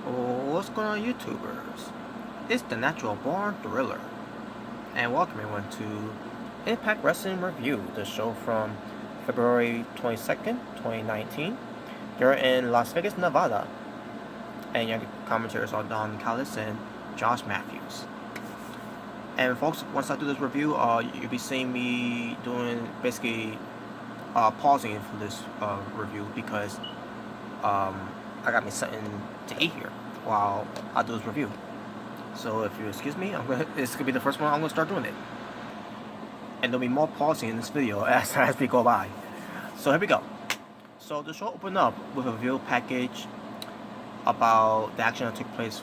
What's going on, YouTubers? It's the Natural Born Thriller, and welcome everyone to Impact Wrestling Review, the show from February 22nd, 2019. You're in Las Vegas, Nevada, and your commentators are Don Callis and Josh Matthews. And folks, once I do this review, you'll be seeing me doing basically pausing for this review because I got me something to eat here while I do this review. So if you excuse me, this could be the first one I'm gonna start doing it, and there'll be more pausing in this video as we go by. So here we go. So the show opened up with a video package about the action that took place.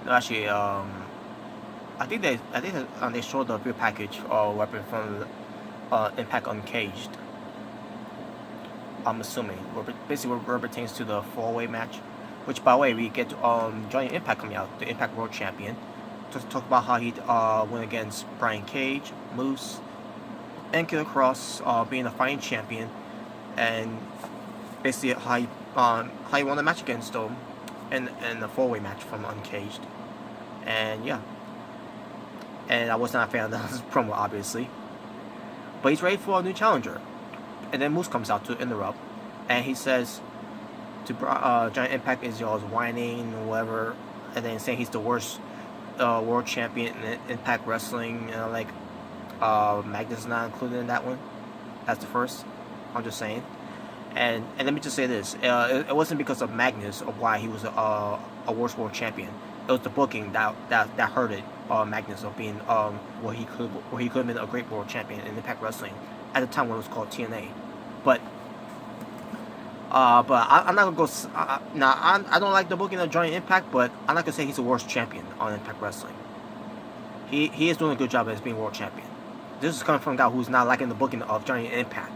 Actually, I think they showed the video package weapon from Impact Uncaged. I'm assuming basically what pertains to the four-way match, which by the way we get Johnny Impact coming out, the Impact World Champion, to talk about how he went against Brian Cage, Moose, and Killer Cross, being a fighting champion, and basically how he won the match against them in the four-way match from Uncaged, and yeah, and I was not a fan of this promo obviously, but he's ready for a new challenger. And then Moose comes out to interrupt, and he says to Giant Impact is whining or whatever, and then saying he's the worst world champion in Impact Wrestling. Magnus is not included in that one. That's the first. I'm just saying. And let me just say this: it wasn't because of Magnus or why he was a worst world champion. It was the booking that hurted Magnus of being where he could have been a great world champion in Impact Wrestling at the time when it was called TNA. But I'm not gonna go. I don't like the booking of Johnny Impact, but I'm not gonna say he's the worst champion on Impact Wrestling. He is doing a good job as being world champion. This is coming from a guy who's not liking the booking of Johnny Impact,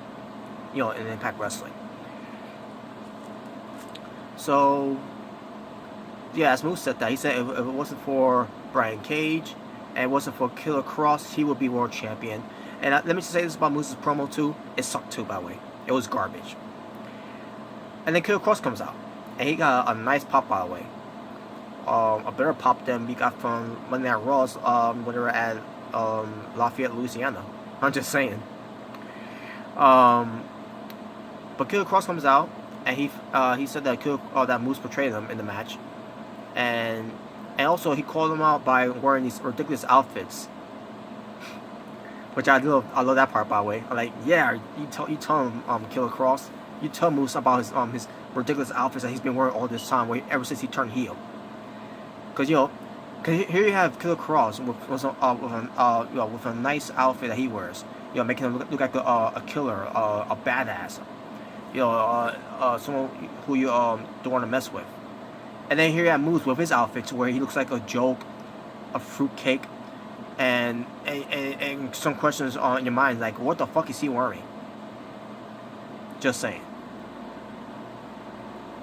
in Impact Wrestling. So yeah, as Moose said that, he said if it wasn't for Brian Cage and it wasn't for Killer Cross, he would be world champion. And let me just say this about Moose's promo too. It sucked too, by the way. It was garbage. And then Killer Cross comes out, and he got a nice pop, by the way. A better pop than we got from Monday Night Raws when they were at Lafayette, Louisiana. I'm just saying. But Killer Cross comes out, and he said that that Moose portrayed him in the match, and also he called him out by wearing these ridiculous outfits. Which I love that part, by the way. I'm like, yeah, you tell him, Killer Cross, you tell Moose about his ridiculous outfits that he's been wearing all this time, ever since he turned heel. Cause here you have Killer Cross with a nice outfit that he wears, making him look like a killer, a badass, someone who you don't want to mess with. And then here you have Moose with his outfits where he looks like a joke, a fruitcake. And some questions on your mind, like, what the fuck is he wearing? Just saying.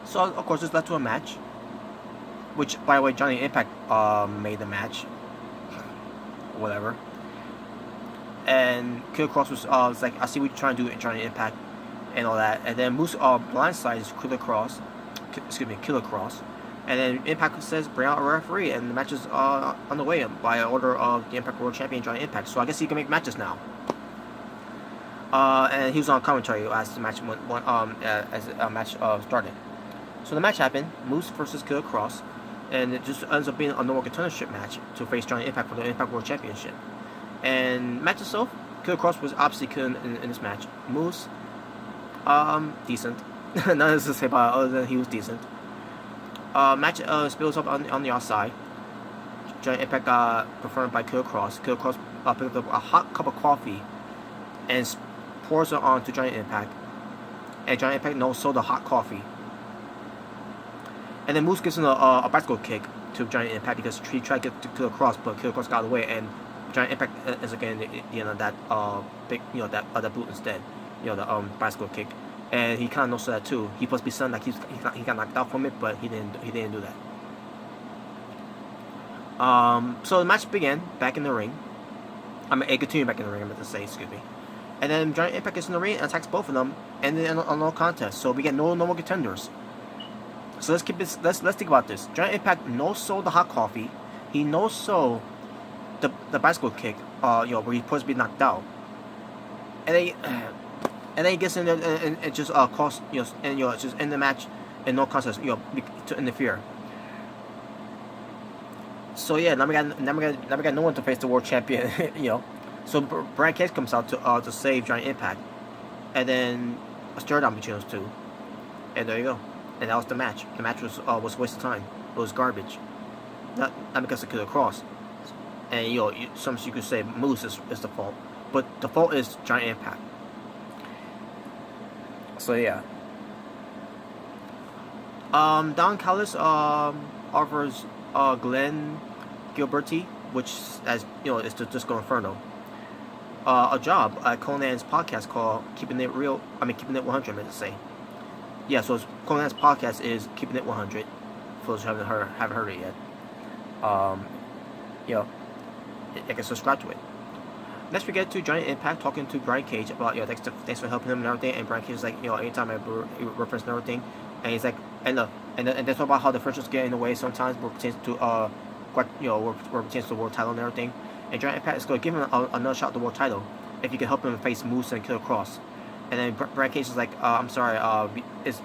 So, of course, this led to a match. Which, by the way, Johnny Impact made the match. Whatever. And Killer Cross was like, I see what you're trying to do in Johnny Impact. And all that. And then Moose blindsides Killer Cross. Killer Cross. And then Impact says, bring out a referee, and the match is on the way by order of the Impact World Champion, Johnny Impact. So I guess he can make matches now. And he was on commentary as the match started. So the match happened, Moose versus Killer Cross, and it just ends up being a normal contendership match to face Johnny Impact for the Impact World Championship. And match itself, Killer Cross was obviously killing in this match. Moose, decent. Nothing to say about it other than he was decent. Match spills up on the outside. Giant Impact got confronted by Killer Cross. Killer Cross picked up a hot cup of coffee and pours it onto Giant Impact. And Giant Impact no-sold the hot coffee. And then Moose gives him a bicycle kick to Giant Impact because he tried to get to Killer Cross, but Killer Cross got out of the way, and Giant Impact is again that big that boot instead. The bicycle kick. And he kind of knows that too. He supposed to be something like he got knocked out from it, but he didn't do that. So the match began back in the ring. It continued back in the ring. I meant to say, excuse me. And then Giant Impact gets in the ring and attacks both of them, and then a no contest. So we get no more contenders. So let's keep this. Let's think about this. Giant Impact no sold the hot coffee. He no sold the bicycle kick. Where he's supposed to be knocked out. And then he gets in there and just cost and just end the match and no contest to interfere. So yeah, now we got no one to face the world champion. So Brian Cage comes out to save Giant Impact, and then a stare down between those two, and there you go. And that was the match. The match was a waste of time. It was garbage. Not because of Killer Cross, and some you could say Moose is the fault, but the fault is Giant Impact. So yeah. Don Callis offers Glenn Gilberti, which as is the Disco Inferno, a job at Conan's podcast called Keeping It Real. Keeping It 100. I meant to say. Yeah, so Conan's podcast is Keeping It 100. For those who haven't heard it yet, I can subscribe to it. Next we get to Giant Impact talking to Brian Cage about thanks for helping him and everything. And Brian Cage is like anytime I reference and everything, and he's like and they talk about how the friendships get in the way sometimes where it pertains to where it pertains to the world title and everything. And Giant Impact is going to give him another shot at the world title if you can help him face Moose and Killer Cross. And then Brian Cage is like, I'm sorry, this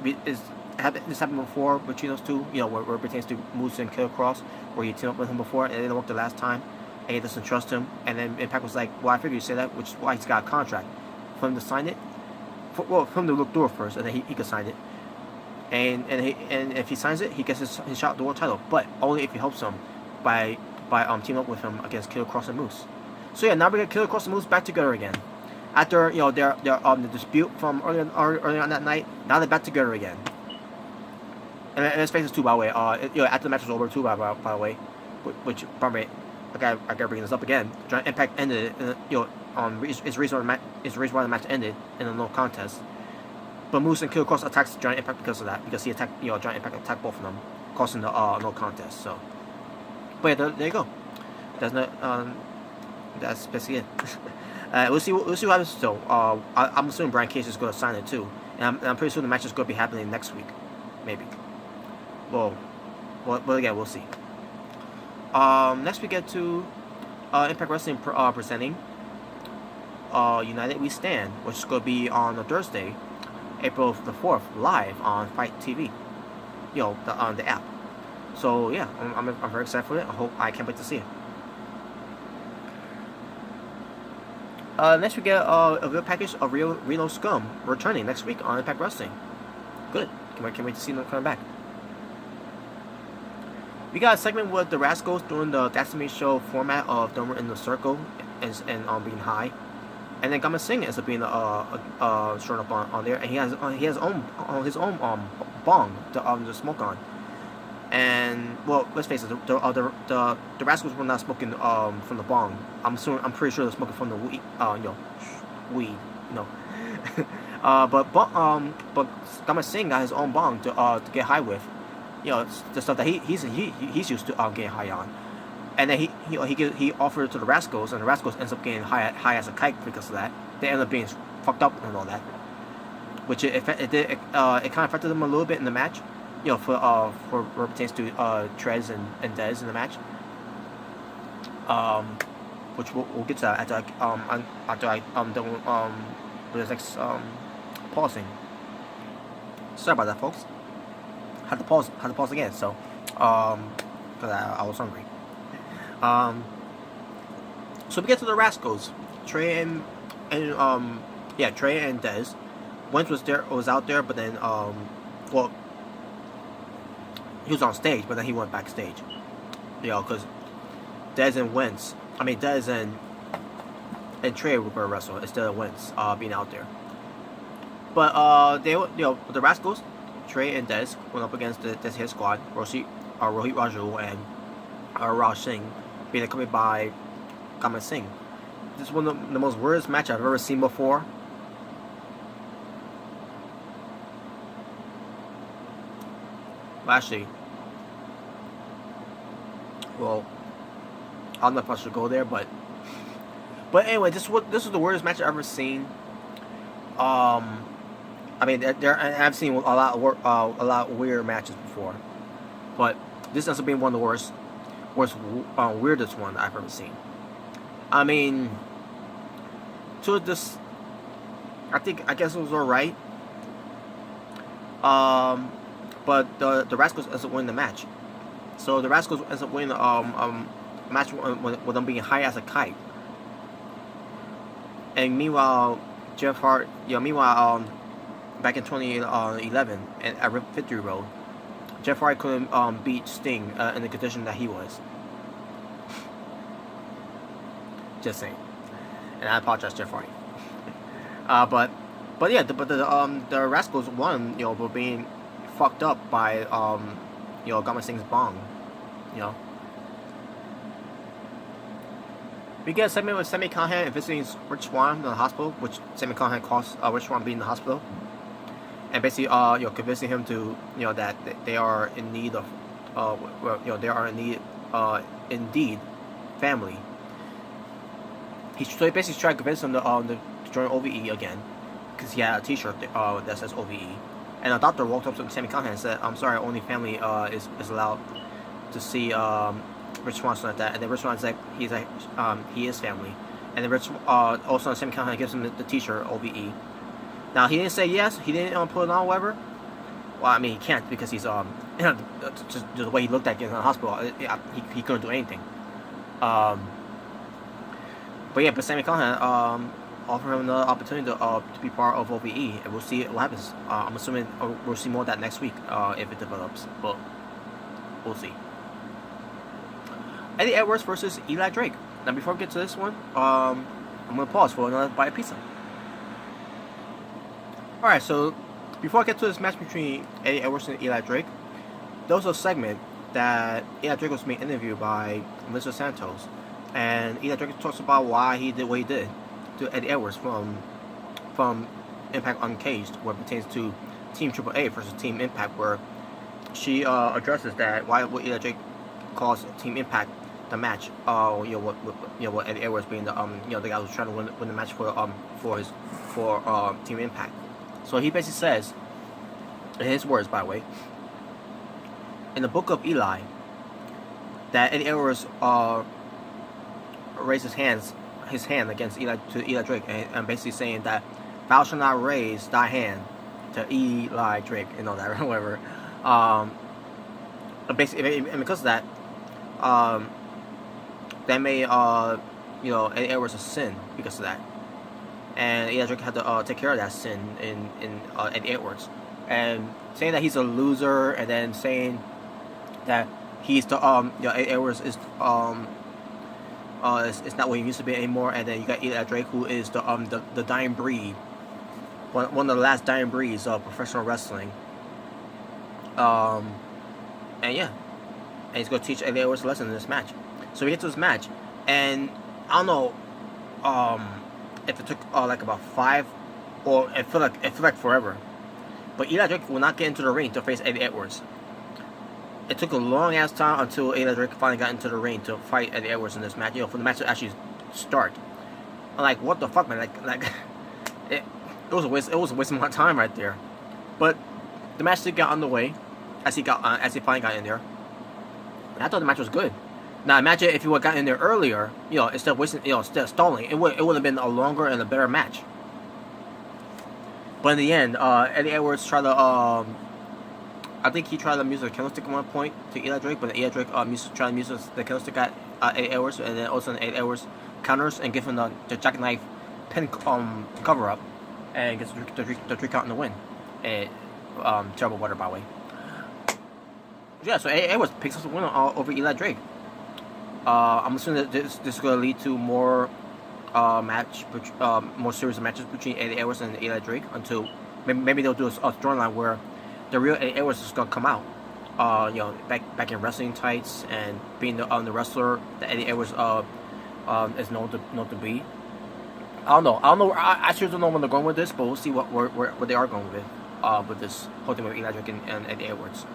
happened before between those two, where it pertains to Moose and Killer Cross, where you teamed up with him before and it didn't work the last time, and he doesn't trust him. And then Impact was like, well, I figured you say that, which is why he's got a contract for him to sign it. For him to look through it first, and then he could sign it. And if he signs it, he gets his shot at the world title, but only if he helps him by teaming up with him against Killer Cross and Moose. So yeah, now we get Killer Cross and Moose back together again. After their the dispute from earlier on that night, now they're back together again. And let's face it too, by the way. After the match was over too, by the way, which by the way, I gotta bring this up again. Giant Impact ended, his reason why the match ended in a no contest. But Moose and Killer Cross attacks Giant Impact because of that, because he attacked, Giant Impact attacked both of them, causing the no contest. So, but yeah, there you go. That's basically it. We'll see what happens. So, I'm assuming Brian Cage is going to sign it too, and I'm pretty sure the match is going to be happening next week, maybe. Well, again, we'll see. Next we get to Impact Wrestling presenting United We Stand, which is going to be on a Thursday, April the 4th, live on Fight TV, on the app. So yeah, I'm very excited for it. I can't wait to see it. Next we get a good package of Reno Scum returning next week on Impact Wrestling. Good. Can't wait to see them coming back. We got a segment with the Rascals doing the Destiny Show format of them in the circle and being high, and then Gama Singh ends up being showing up on there, and he has his own bong to smoke on. And well, let's face it, the Rascals were not smoking from the bong. I'm pretty sure they're smoking from the weed. Weed. But Gama Singh got his own bong to get high with. The stuff that he's used to getting high on. And then he offered it to the Rascals, and the Rascals ends up getting high as a kite because of that. They end up being fucked up and all that, which it kind of affected them a little bit in the match. For pertains to Trez and Dez in the match. Which we'll get to that after the next pausing. Sorry about that, folks. Had to pause again. So, because I was hungry. So we get to the Rascals. Trey and Dez. Wentz was out there, but then he was on stage, but then he went backstage. Because Dez and Trey were going to wrestle instead of Wentz being out there. But the Rascals, Trey and Dez went up against this hit squad, Rohit Raju and Raj Singh, being accompanied by Gama Singh. This is one of the most weirdest matches I've ever seen before. Actually, well, I don't know if I should go there, but anyway, this is the weirdest match I've ever seen. I mean, I've seen a lot of weird matches before, but this ends up being one of the weirdest one I've ever seen. I mean, to this, I guess it was alright. But the Rascals ends up winning the match. So the Rascals ends up winning match with them being high as a kite. And meanwhile, Jeff Hart, back in 2011 at Victory Road, Jeff Hardy couldn't beat Sting in the condition that he was. Just saying, and I apologize, Jeff Hardy. but yeah, the Rascals won, for being fucked up by Gama Singh's bong, We get a segment with Sami Callihan visiting Rich Swann in the hospital, which Sami Callihan caused Rich Swann being in the hospital, and basically, convincing him to, that they are in need of, they are in need, indeed, family. He basically tried to convince him to join OVE again, because he had a T-shirt that says OVE, and a doctor walked up to Sami Callihan and said, "I'm sorry, only family is allowed to see Rich Swann," something like that. And then Rich Swann's like, he is family, and then also Sami Callihan gives him the T-shirt OVE. Now, he didn't say yes. He didn't put it on, however. Well, I mean, he can't because he's just the way he looked at getting in the hospital. He couldn't do anything. But Sami Callihan offered him the opportunity to be part of OVE, and we'll see what happens. I'm assuming we'll see more of that next week if it develops, but we'll see. Eddie Edwards versus Eli Drake. Now, before we get to this one, I'm gonna pause for another bite of pizza. Alright, so before I get to this match between Eddie Edwards and Eli Drake, there was a segment that Eli Drake was being interviewed by Mr. Santos, and Eli Drake talks about why he did what he did to Eddie Edwards from Impact Uncaged, where it pertains to Team AAA versus Team Impact, where she addresses that why would Eli Drake calls Team Impact the match. What Eddie Edwards being the the guy who's trying to win the match for Team Impact. So he basically says, in his words, by the way, in the book of Eli, that Eddie Edwards raised his hand against Eli Drake, and basically saying that thou shalt not raise thy hand to Eli Drake, that whatever. Basically, and because of that, that made Eddie Edwards a sin because of that. And Eli Drake had to take care of that sin in Eddie Edwards, and saying that he's a loser, and then saying that he's the Eddie Edwards is it's not what he used to be anymore, and then you got Eli Drake, who is the dying breed, one of the last dying breeds of professional wrestling. And he's gonna teach Eddie Edwards a lesson in this match. So we get to this match, and I don't know if it took like about 5, or it felt like forever, but Eli Drake will not get into the ring to face Eddie Edwards. It took a long ass time until Eli Drake finally got into the ring to fight Eddie Edwards in this match. For the match to actually start. I'm like, what the fuck, man? It was a waste. It was a waste of my time right there. But the match did get underway as he finally got in there. And I thought the match was good. Now imagine if he would have gotten in there earlier, instead of wasting, instead of stalling, it would have been a longer and a better match. But in the end, Eddie Edwards tried to, I think he tried to use a candlestick at one point to Eli Drake, but Eli Drake tried to use the candlestick at Eddie Edwards, and then also Eddie Edwards counters and give him the jackknife pin cover up, and gets the 3 count in the win. And terrible water, by the way. Yeah, so Eddie Edwards picks up the win over Eli Drake. I'm assuming that this is going to lead to more more serious matches between Eddie Edwards and Eli Drake until maybe they'll do a storyline where the real Eddie Edwards is going to come out, back in wrestling tights and being the wrestler that Eddie Edwards is known to be. I don't know. I sure don't know where they're going with this, but we'll see where they are going with this whole thing with Eli Drake and Eddie Edwards.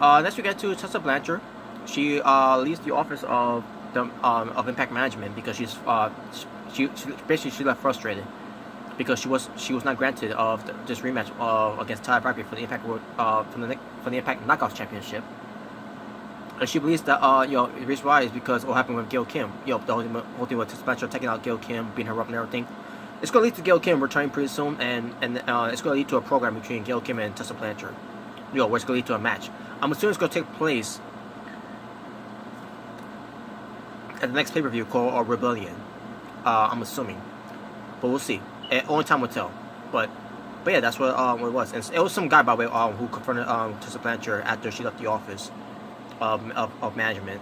Next we get to Tessa Blanchard. She leaves the office of Impact Management because she left frustrated. because she was not granted of this rematch against Tyler Bradley for the Impact for the Impact Knockouts Championship. And she believes that the reason why is because what happened with Gail Kim. The whole thing with Tessa Blanchard taking out Gail Kim, beating her up and everything. It's going to lead to Gail Kim returning pretty soon, and it's going to lead to a program between Gail Kim and Tessa Blanchard. Where it's going to lead to a match. I'm assuming it's going to take place at the next pay-per-view called Rebellion. I'm assuming, but we'll see. Only time will tell. But yeah, that's what it was. And it was some guy, by the way, who confronted Tessa Blanchard after she left the office of management.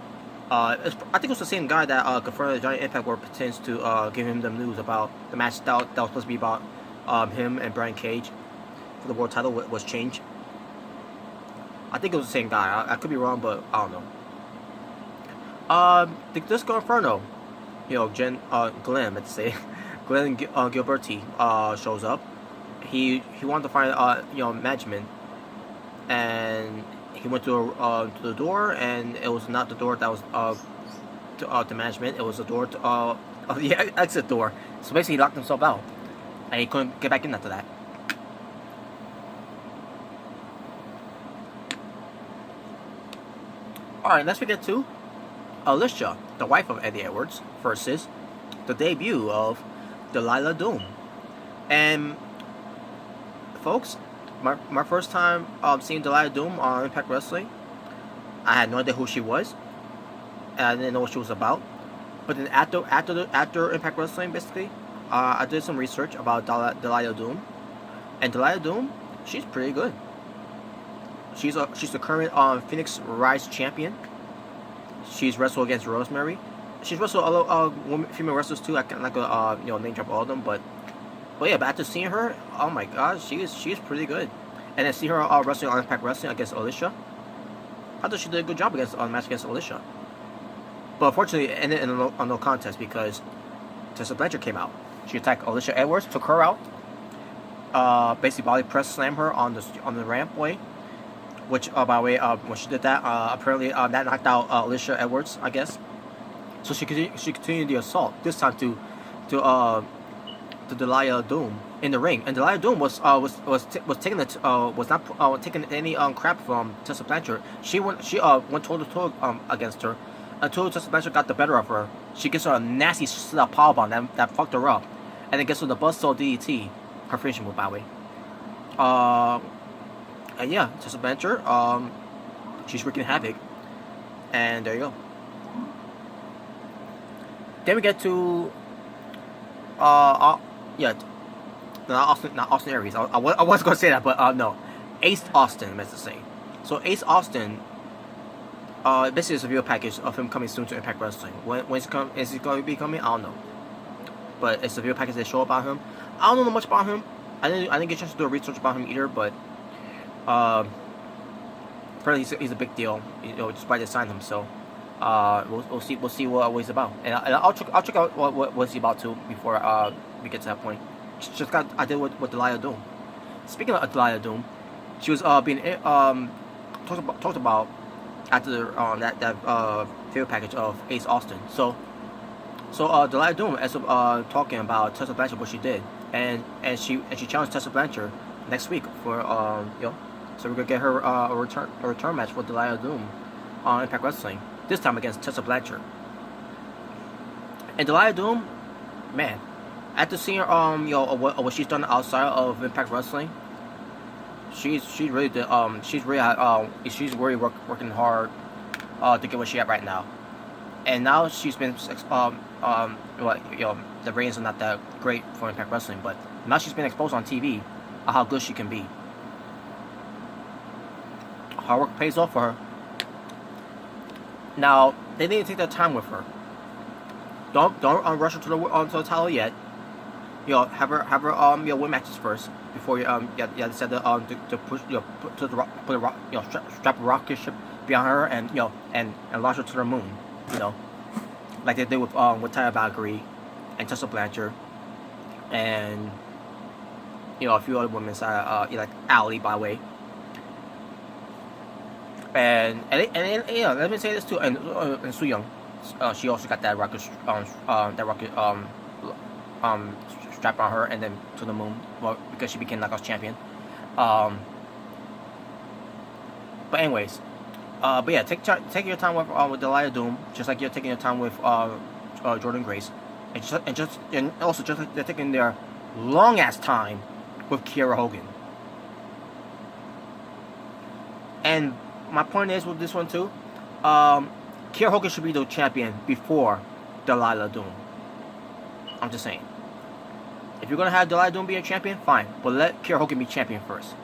I think it was the same guy that confronted Giant Impact where it pertains to giving him the news about the match that was supposed to be about him and Brian Cage for the world title was changed. I think it was the same guy. I could be wrong, but I don't know. The Disco Inferno, Glenn, let's say, Glenn Gilberti shows up. He wanted to find management, and he went to the door, and it was not the door that was to management. It was the door to the exit door. So basically, he locked himself out, and he couldn't get back in after that. Alright, let's get to Alicia, the wife of Eddie Edwards, versus the debut of Delilah Doom. And folks, my first time seeing Delilah Doom on Impact Wrestling, I had no idea who she was, and I didn't know what she was about. But then after Impact Wrestling, basically, I did some research about Delilah Doom, and Delilah Doom, she's pretty good. She's the current Phoenix Rise champion. She's wrestled against Rosemary. She's wrestled other female wrestlers too. I'm not gonna name drop all of them, but yeah. But after seeing her, oh my God, she's pretty good. And then see her wrestling on Impact Wrestling against Alicia. I thought she did a good job against on match against Alicia. But unfortunately, it ended in a no contest because Tessa Blanchard came out. She attacked Alicia Edwards, took her out. Basically body press slammed her on the rampway. Which, by the way, when she did that, apparently that knocked out Alicia Edwards, I guess. So she continued the assault. This time to Delilah Doom in the ring, and Delilah Doom was taking was not taking any crap from Tessa Blanchard. She went toe to toe against her until Tessa Blanchard got the better of her. She gets her a nasty powerbomb that fucked her up, and then gets her the buzzsaw DDT, her finishing move, by the way. And yeah, Tessa Blanchard, she's wreaking havoc. And there you go. Then we get to, not Austin Aries. I was going to say that, but no. Ace Austin, I meant to say. So Ace Austin, basically is a video package of him coming soon to Impact Wrestling. Is he going to be coming? I don't know. But it's a video package they show about him. I don't know much about him. I didn't get a chance to do a research about him either, but apparently he's a big deal, despite they signed him. So we'll see what he's about, and I'll check out what he's about too before we get to that point. I did with Delilah Doom. Speaking of Delilah Doom, she was being talked about after that video package of Ace Austin. So Delilah Doom ends up talking about Tessa Blanchard, what she did, and she challenged Tessa Blanchard next week for so we're gonna get her a return match with Delilah Doom on Impact Wrestling. This time against Tessa Blanchard. And Delilah Doom, man, after seeing her what she's done outside of Impact Wrestling, she's really working hard to get where she at right now. And now she's been the ratings are not that great for Impact Wrestling, but now she's been exposed on TV on how good she can be. Hard work pays off for her. Now they need to take their time with her. Don't rush her to the title yet. Have her win matches first before you decide to push strap a rocket ship behind her and launch her to the moon. Like they did with Tyler Valkyrie and Tessa Blanchard and a few other women inside like Allie, by the way. And let me say this too, and Su Young, she also got that rocket strap on her and then to the moon. Well, because she became Knockouts champion. But anyways, but yeah, take your time with Delilah Doom, just like you're taking your time with Jordan Grace, and also just like they're taking their long ass time with Kiera Hogan. And my point is with this one too, Kiera Hogan should be the champion before Delilah Doom. I'm just saying. If you're gonna have Delilah Doom be a champion, fine, but let Kiera Hogan be champion first.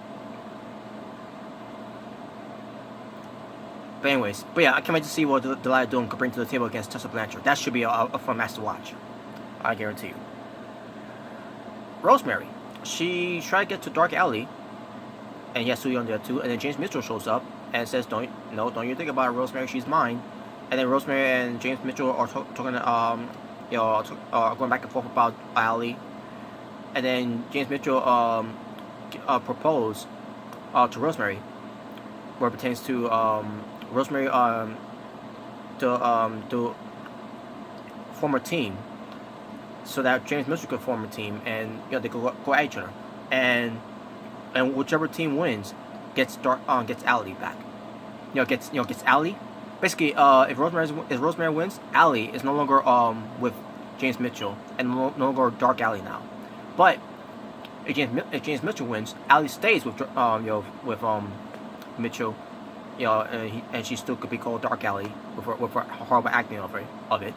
But anyways, but yeah, I can't wait to see what Delilah Doom could bring to the table against Tessa Blanchard. That should be a fun match to watch. I guarantee you. Rosemary, she tried to get to Dark Alley, and yes, Suya on there too. And then James Mitchell shows up and says, "Don't you think about it, Rosemary? She's mine." And then Rosemary and James Mitchell are talking, going back and forth about Alley. And then James Mitchell proposed to Rosemary, where it pertains to Rosemary to form a team, so that James Mitchell could form a team, and they could go at each other, and whichever team wins gets Alley back. Gets Alley. Basically, if Rosemary wins, Alley is no longer with James Mitchell and no longer Dark Alley now. But if James Mitchell wins, Alley stays with Mitchell, and she still could be called Dark Alley with her horrible acting of it.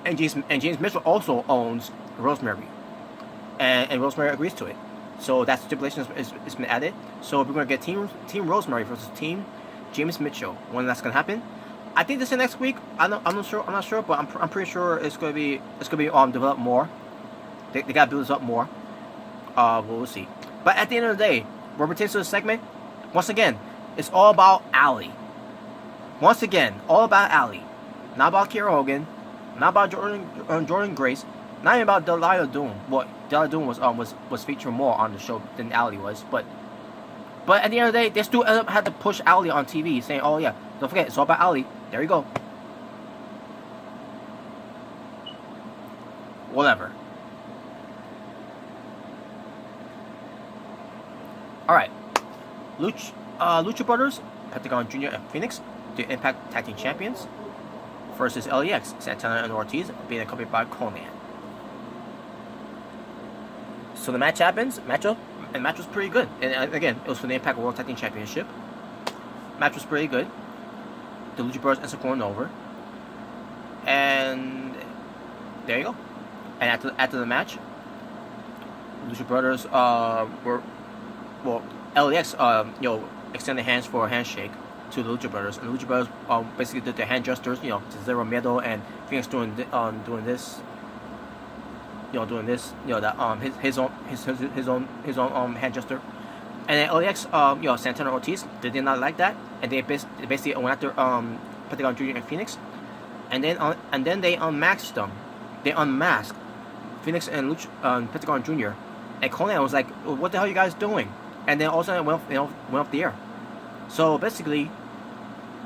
And James Mitchell also owns Rosemary, and Rosemary agrees to it. So that stipulation is been added. So we're gonna get Team Rosemary versus Team James Mitchell. When that's gonna happen, I think this is next week. I'm not sure, but I'm pretty sure it's gonna be developed more. They gotta build this up more. We'll see. But at the end of the day, what pertains to the segment, once again, it's all about Alley. Once again, all about Alley, not about Kiera Hogan, not about Jordan Grace, not even about Delilah Doom. Well, Delilah Doom was featured more on the show than Alley was, but at the end of the day, they still had to push Alley on TV, saying, "Oh yeah, don't forget, it's all about Alley." There you go. Whatever. All right, Lucha Brothers, Pentagon Jr. and Phoenix, the Impact Tag Team Champions, versus LAX, Santana and Ortiz, being accompanied by Conan. So the match happens, match was pretty good. And again, it was for the Impact World Tag Team Championship. Match was pretty good. The Lucha Brothers ends up going over, and there you go. And after the match, Lucha Brothers LAX extended hands for a handshake to the Lucha Brothers, and the Lucha Brothers basically did the hand gestures, to Zero Miedo, and Phoenix doing this, his own hand gesture, and then LAX, Santana and Ortiz, they did not like that, and they basically went after Pentagon Jr. and Phoenix, and then they unmasked them. They unmasked Phoenix and Pentagon Jr. And Conan was like, "What the hell are you guys doing?" And then all of a sudden it went off the air. So basically,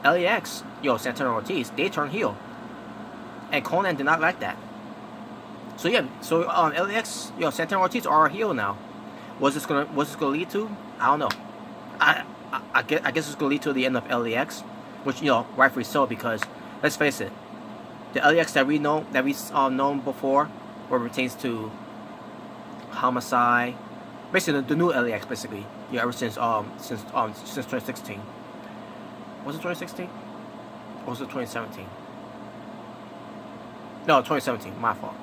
LAX, Santana and Ortiz, they turned heel, and Conan did not like that. So yeah, LAX, Santana and Ortiz are heel now. What's this gonna lead to? I don't know. I guess it's gonna lead to the end of LAX, which rightfully so, because let's face it, the LAX that we known before, where it pertains to Homicide, basically the new LAX, basically, ever since 2016. Was it 2016? Or was it 2017? No, 2017. My fault.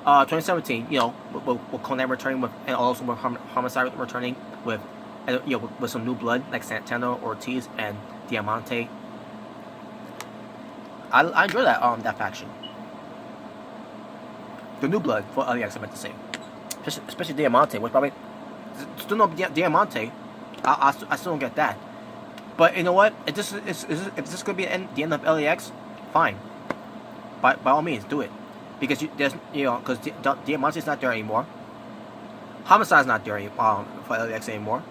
2017. With Conan returning and also with Homicide returning with some new blood like Santana, Ortiz, and Diamante. I enjoy that faction. The new blood for LAX, I meant to say. Especially Diamante, which probably still no Diamante. I still don't get that. But you know what? If this is gonna be the end of LAX, fine. By all means, do it, because because Diamante's not there anymore. Homicide's not there for LAX anymore.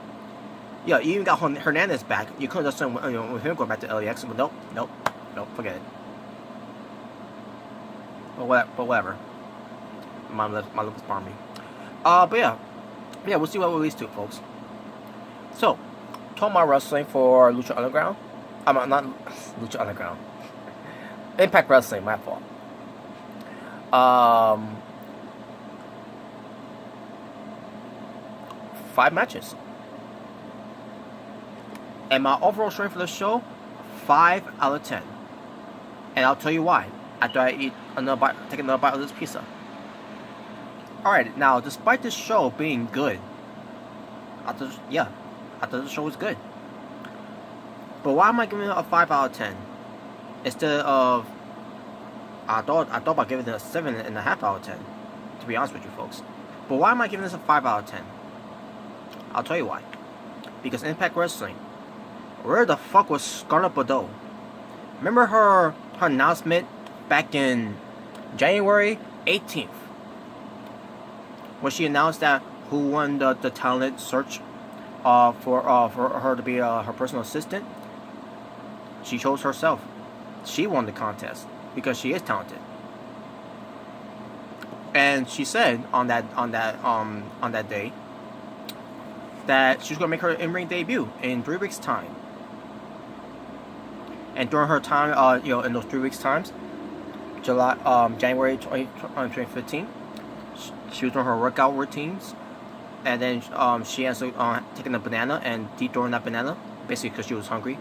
You even got Hernandez back. You could have done with him going back to LAX, but nope, forget it. But whatever. my lips bar me. But yeah, we'll see what it leads to, folks. So, talking about wrestling for Lucha Underground. I'm not Lucha Underground. Impact Wrestling, my fault. 5 matches. And my overall scoring for the show, 5 out of 10. And I'll tell you why after I take another bite of this pizza. Alright, now despite this show being good, I thought the show was good. But why am I giving it a 5 out of 10? Instead of I thought about giving it a 7.5 out of 10. To be honest with you folks. But why am I giving this a 5 out of 10? I'll tell you why. Because Impact Wrestling, where the fuck was Scarlett Bordeaux? Remember her announcement back in January 18th, when she announced that who won the talent search for her to be her personal assistant? She chose herself. She won the contest because she is talented. And she said on that day that she's gonna make her in-ring debut in 3 weeks' time. And during her time, in those 3 weeks' times, January 2015, she was doing her workout routines, and then she also taken a banana and dethrowing that banana, basically because she was hungry.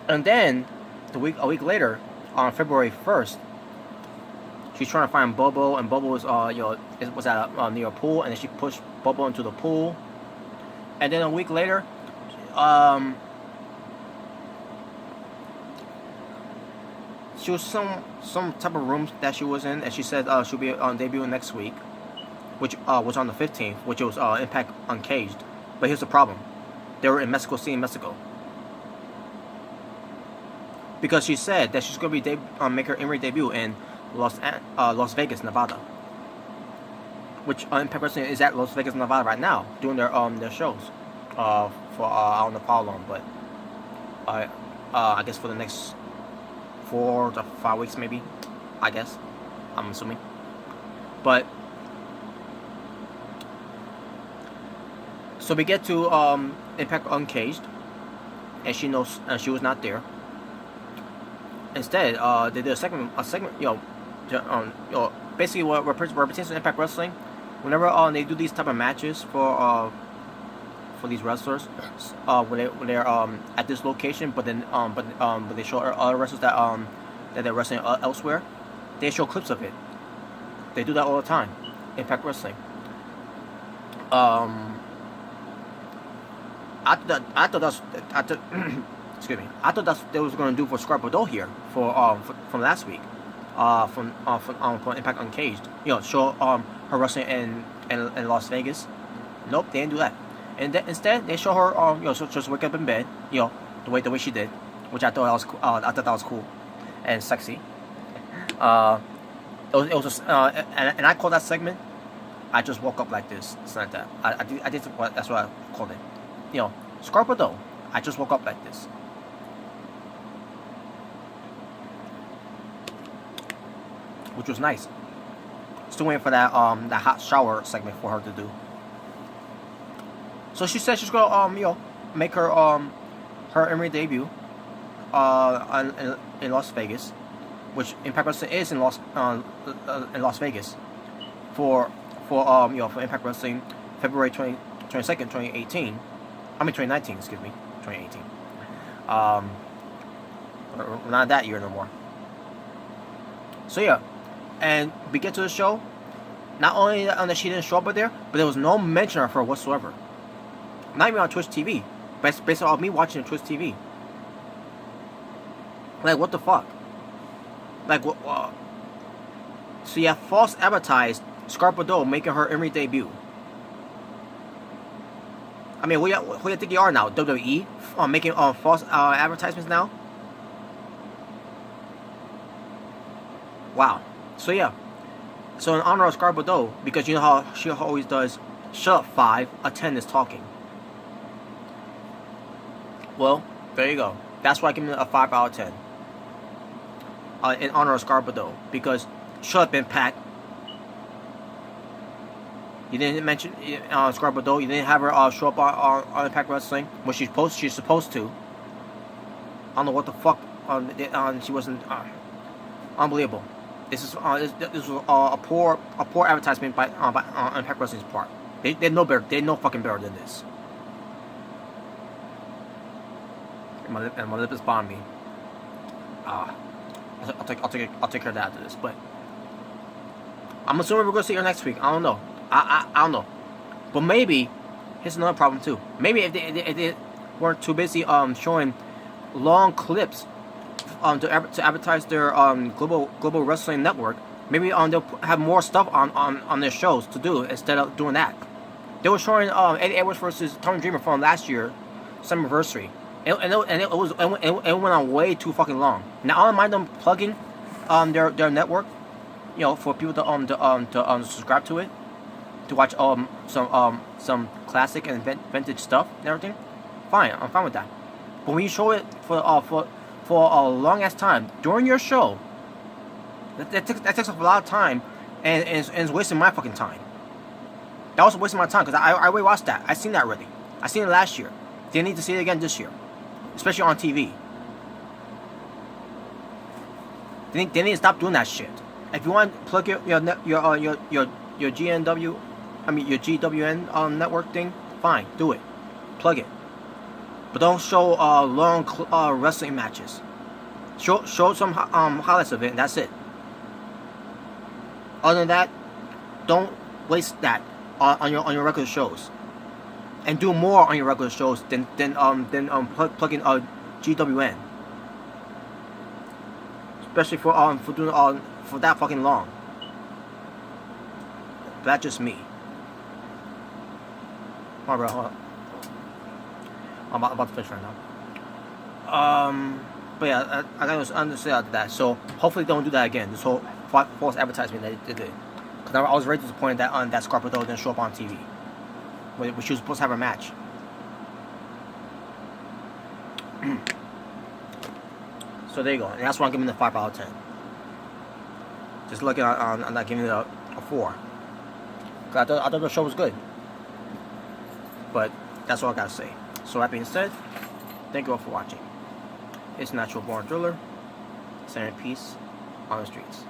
And then a week later, on February 1st, she's trying to find Bobo, and Bobo was was at near a pool, and then she pushed Bobo into the pool. And then a week later, she was some type of room that she was in, and she said she'll be on debut next week, which was on the 15th, which was Impact Uncaged. But here's the problem: they were in Mexico City, Mexico. Because she said that she's going to be make her in-ring debut in Las Vegas, Nevada. Which Impact Wrestling is at Las Vegas, Nevada right now, doing their shows. For I don't know how long, but I guess for the next 4 to 5 weeks, maybe. I guess, I'm assuming. But so we get to Impact Uncaged, and she knows she was not there. Instead, they did a segment, basically what represents Impact Wrestling. Whenever they do these type of matches for these wrestlers, when they're at this location, but they show other wrestlers that they're wrestling elsewhere, they show clips of it. They do that all the time. Impact Wrestling. Excuse me. I thought that's what they was going to do for Scarlett Bordeaux here from last week, from Impact Uncaged. Show her wrestling in Las Vegas. Nope, they didn't do that. And instead they show her just wake up in bed, the way she did, which I thought that was cool and sexy. It was just, and I call that segment, I just woke up like this, something like that. I did that's what I called it. Scarlett Bordeaux, I just woke up like this. Which was nice. Still waiting for that hot shower segment for her to do. So she said she's gonna make her her in-ring debut in Las Vegas, which Impact Wrestling is in Las Vegas for Impact Wrestling February 22nd, 2018. I mean 2019, excuse me, 2018. Not that year no more. So yeah. And we get to the show. Not only that she didn't show up there, but there was no mention of her whatsoever. Not even on Twitch TV. Based on me watching Twitch TV. Like, what the fuck? Like, what? So you have false advertised Scarlett Bordeaux making her in-ring debut. I mean, who you think you are now? WWE? Making false advertisements now? Wow. So yeah, so in honor of Scarlett Bordeaux, because you know how she always does, shut up 5, a 10 is talking. Well, there you go. That's why I give it a 5 out of 10. in honor of Scarborough, because shut up, Impact. You didn't mention Scarborough. You didn't have her show up on Impact Wrestling, which she's supposed to. I don't know what the fuck. She wasn't. Unbelievable. This was a poor advertisement by Impact Wrestling's part. They know better. They know fucking better than this. And my lip is bombing me. I'll take care of that after this. But I'm assuming we're gonna see her next week. I don't know. I don't know. But maybe here's another problem too. Maybe if they weren't too busy showing long clips to advertise their global wrestling network, maybe they'll have more stuff on their shows to do instead of doing that. They were showing Eddie Edwards versus Tommy Dreamer from last year, Summerversary. It went on way too fucking long. Now I don't mind them plugging their network, you know, for people to subscribe to it, to watch some classic and vintage stuff and everything. Fine, I'm fine with that. But when you show it for a long ass time during your show, that takes up a lot of time and is wasting my fucking time. That was wasting my time because I already watched that. I seen that already. I seen it last year. Didn't need to see it again this year, especially on TV. They need to stop doing that shit. If you want to plug your GNW, your GWN network thing, fine, do it, plug it. But don't show long wrestling matches. Show some highlights of it, and that's it. Other than that, don't waste that on your regular shows. And do more on your regular shows than plugging GWN. Especially for doing for that fucking long. But that's just me. Alright, hold on. I'm about to finish right now. But yeah, I gotta understand that. So hopefully they don't do that again. This whole false advertisement that they did. Because I was very disappointed that that Scarborough didn't show up on TV. When she was supposed to have a match. So there you go. And that's why I'm giving it a 5 out of 10. Just looking at I'm not giving it a 4. Because I thought the show was good. But that's all I gotta say. So that being said, thank you all for watching. It's Natural Born Thriller. Send peace on the streets.